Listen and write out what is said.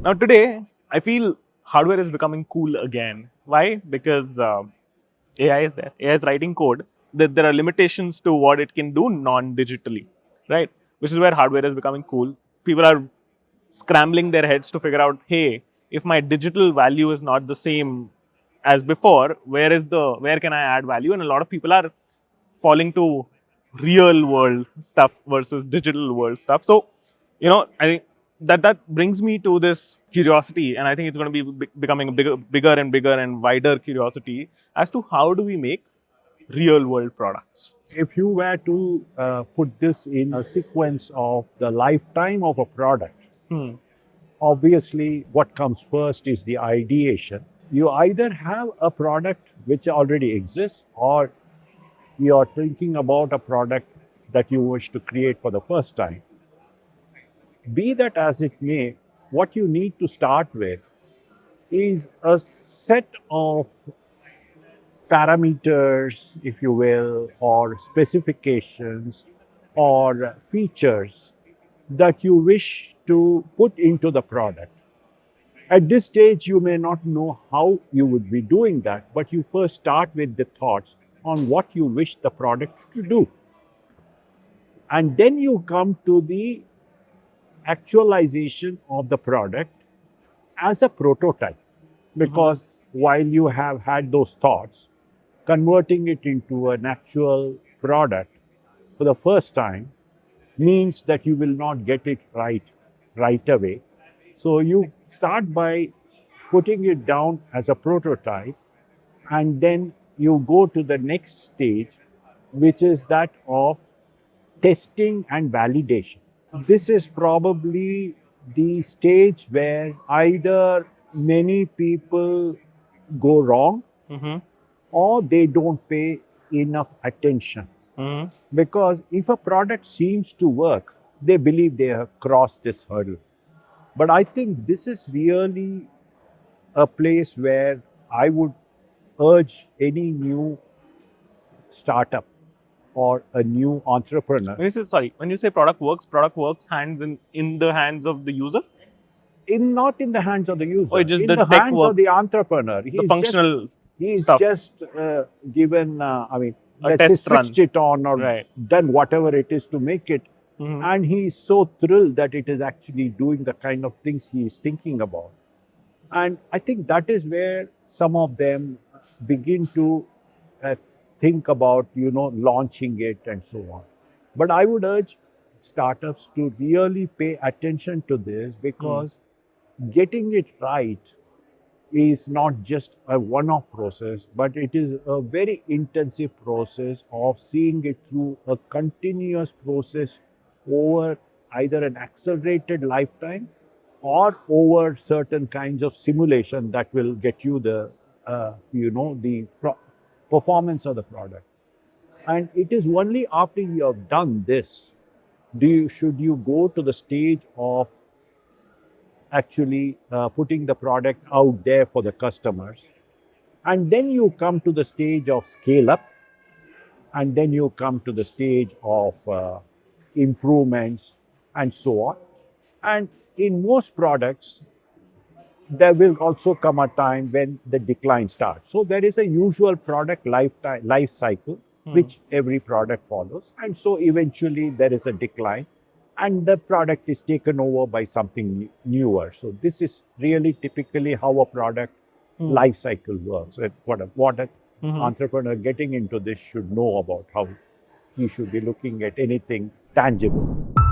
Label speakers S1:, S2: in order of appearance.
S1: Now today, I feel hardware is becoming cool again. Why? Because AI is there. AI is writing code. There are limitations to what it can do non-digitally, right? Which is where hardware is becoming cool. People are scrambling their heads to figure out, hey, if my digital value is not the same as before, where can I add value? And a lot of people are falling to real world stuff versus digital world stuff. So, I think that brings me to this curiosity, and I think it's going to be becoming a bigger and bigger and wider curiosity as to how do we make real world products.
S2: If you were to put this in a sequence of the lifetime of a product,
S1: Hmm.
S2: obviously what comes first is the ideation. You either have a product which already exists, or you are thinking about a product that you wish to create for the first time. Be that as it may, what you need to start with is a set of parameters, if you will, or specifications or features that you wish to put into the product. At this stage, you may not know how you would be doing that, but you first start with the thoughts on what you wish the product to do. And then you come to the actualization of the product as a prototype. Because while you have had those thoughts, converting it into an actual product for the first time means that you will not get it right away. So you start by putting it down as a prototype, and then you go to the next stage, which is that of testing and validation. This is probably the stage where either many people go wrong
S1: Mm-hmm.
S2: or they don't pay enough attention.
S1: Mm-hmm.
S2: Because if a product seems to work, they believe they have crossed this hurdle. But I think this is really a place where I would urge any new startup or a new entrepreneur,
S1: When you say product works hands in the hands of the user,
S2: not in the hands of the
S1: or
S2: user,
S1: just
S2: in
S1: the
S2: the
S1: tech
S2: hands of the
S1: works,
S2: entrepreneur.
S1: the functional
S2: He's
S1: stuff,
S2: just given,
S1: a
S2: let's say,
S1: test run,
S2: switched it on or
S1: right?
S2: done whatever it is to make it.
S1: Mm-hmm.
S2: And he's so thrilled that it is actually doing the kind of things he is thinking about. And I think that is where some of them begin to uh, think about, launching it and so on. But I would urge startups to really pay attention to this, because getting it right is not just a one-off process, but it is a very intensive process of seeing it through a continuous process over either an accelerated lifetime or over certain kinds of simulation that will get you the performance of the product. And it is only after you have done this should you go to the stage of actually putting the product out there for the customers. And then you come to the stage of scale up, and then you come to the stage of improvements and so on. And in most products, there will also come a time when the decline starts. So there is a usual product life cycle, which every product follows. And so eventually there is a decline, and the product is taken over by something newer. So this is really typically how a product life cycle works. And what an entrepreneur getting into this should know about how he should be looking at anything tangible.